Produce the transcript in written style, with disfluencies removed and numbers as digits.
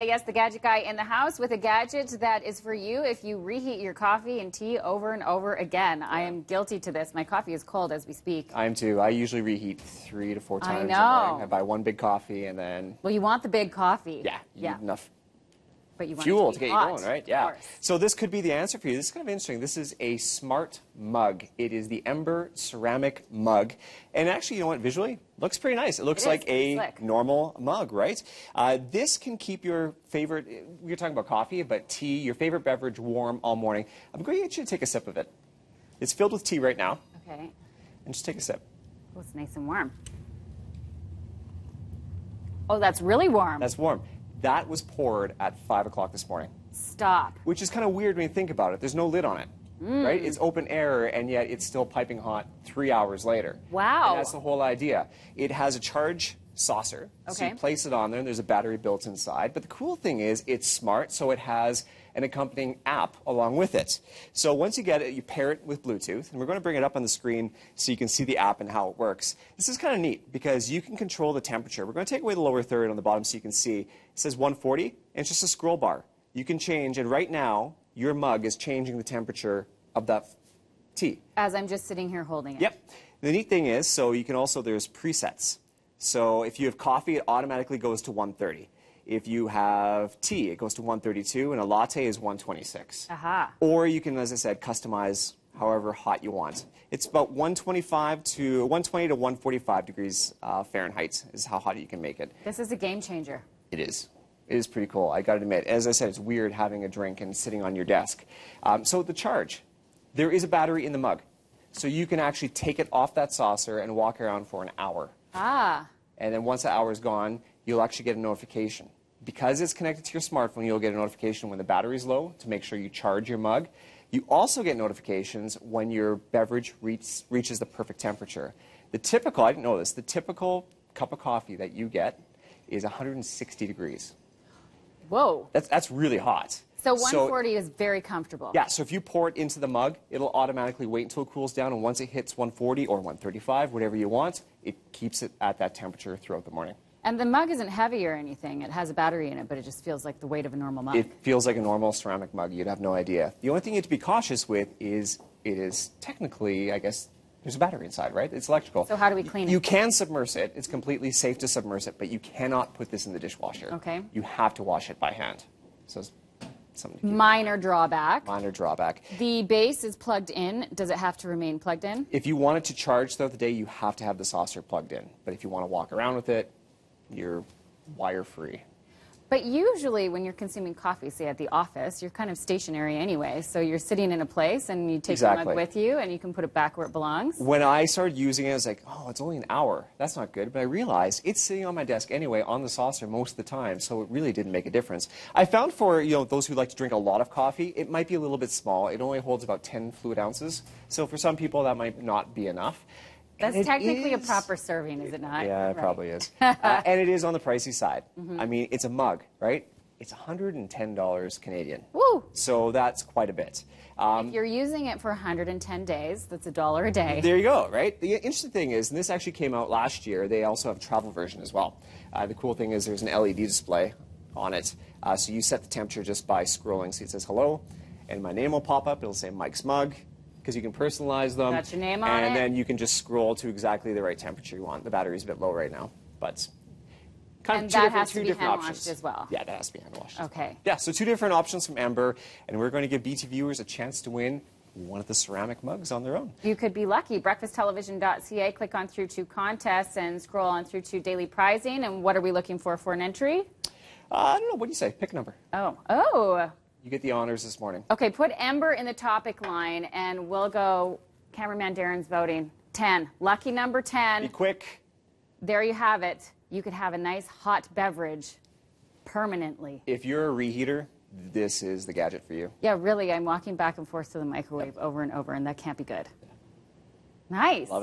Yes, the gadget guy in the house with a gadget that is for you if you reheat your coffee and tea over and over again. I am guilty to this. My coffee is cold as we speak. I am too. I usually reheat 3 to 4 times I a know. morning. I buy one big coffee and then... Well, you want the big coffee. Yeah, you need enough but you want fuel it to be get hot, you going, right? Yeah. Of course. So this could be the answer for you. This is kind of interesting. This is a smart mug. It is the Ember ceramic mug. And actually, you know what? Visually, looks pretty nice. It looks like a slick. normal mug, right? This can keep your favorite, you're talking about coffee, but tea, your favorite beverage warm all morning. I'm going to get you to take a sip of it. It's filled with tea right now. Okay. And just take a sip. Oh, it's nice and warm. Oh, that's really warm. That's warm. That was poured at 5 o'clock this morning. Stop. Which is kind of weird when you think about it. There's no lid on it, right? It's open air, and yet it's still piping hot 3 hours later. Wow. And that's the whole idea. It has a charge saucer, so you place it on there, and there's a battery built inside. But the cool thing is it's smart, so it has an accompanying app along with it. So once you get it, you pair it with Bluetooth, and we're going to bring it up on the screen so you can see the app and how it works. This is kind of neat because you can control the temperature. We're going to take away the lower third on the bottom so you can see. It says 140, and it's just a scroll bar. You can change, and right now, your mug is changing the temperature of that tea. As I'm just sitting here holding it. Yep. The neat thing is, so you can also, there's presets. So if you have coffee, it automatically goes to 130. If you have tea, it goes to 132, and a latte is 126. Aha. Or you can, as I said, customize however hot you want. It's about 120 to 145 degrees Fahrenheit is how hot you can make it. This is a game changer. It is. It is pretty cool, I got to admit. As I said, it's weird having a drink and sitting on your desk. So the charge. There is a battery in the mug. So you can actually take it off that saucer and walk around for an hour. Ah. And then once the hour is gone, you'll actually get a notification. Because it's connected to your smartphone, you'll get a notification when the battery's low to make sure you charge your mug. You also get notifications when your beverage reaches the perfect temperature. The typical, I didn't know this, the typical cup of coffee that you get is 160 degrees. Whoa. That's really hot. So 140 is very comfortable. Yeah, so if you pour it into the mug, it'll automatically wait until it cools down, and once it hits 140 or 135, whatever you want, it keeps it at that temperature throughout the morning. And the mug isn't heavy or anything. It has a battery in it, but it just feels like the weight of a normal mug. It feels like a normal ceramic mug. You'd have no idea. The only thing you have to be cautious with is it is technically, I guess, there's a battery inside, right? It's electrical. So how do we clean it? You can submerge it. It's completely safe to submerge it, but you cannot put this in the dishwasher. Okay. You have to wash it by hand. So it's something to keep Minor drawback. Minor drawback. The base is plugged in. Does it have to remain plugged in? If you want it to charge throughout the day, you have to have the saucer plugged in. But if you want to walk around with it, you're wire-free. But usually when you're consuming coffee, say at the office, you're kind of stationary anyway. So you're sitting in a place and you take your mug with you and you can put it back where it belongs. When I started using it, I was like, oh, it's only an hour. That's not good. But I realized it's sitting on my desk anyway on the saucer most of the time, so it really didn't make a difference. I found for those who like to drink a lot of coffee, it might be a little bit small. It only holds about 10 fluid ounces. So for some people, that might not be enough. That's technically a proper serving, is it not? Yeah, it probably is. And it is on the pricey side. I mean, it's a mug, right? It's $110 Canadian. Woo! So that's quite a bit. If you're using it for 110 days, that's $1 a day. There you go, right? The interesting thing is, and this actually came out last year, they also have a travel version as well. The cool thing is there's an LED display on it. So you set the temperature just by scrolling. So it says hello, and my name will pop up. It'll say Mike's Mug, because you can personalize them. Got your name on it. And then you can just scroll to exactly the right temperature you want. The battery's a bit low right now, but kind of two different options as well. Yeah, that has to be hand washed. Okay. Yeah, so 2 different options from Ember, and we're going to give BT viewers a chance to win one of the ceramic mugs on their own. You could be lucky. BreakfastTelevision.ca, click on through to contests and scroll on through to daily prizing. And what are we looking for an entry? I don't know. What do you say? Pick a number. Oh. You get the honors this morning. Okay, put Ember in the topic line, and we'll go. Cameraman Darren's voting. 10. Lucky number 10. Be quick. There you have it. You could have a nice hot beverage permanently. If you're a reheater, this is the gadget for you. Yeah, really. I'm walking back and forth to the microwave over and over, and that can't be good. Nice. Love it.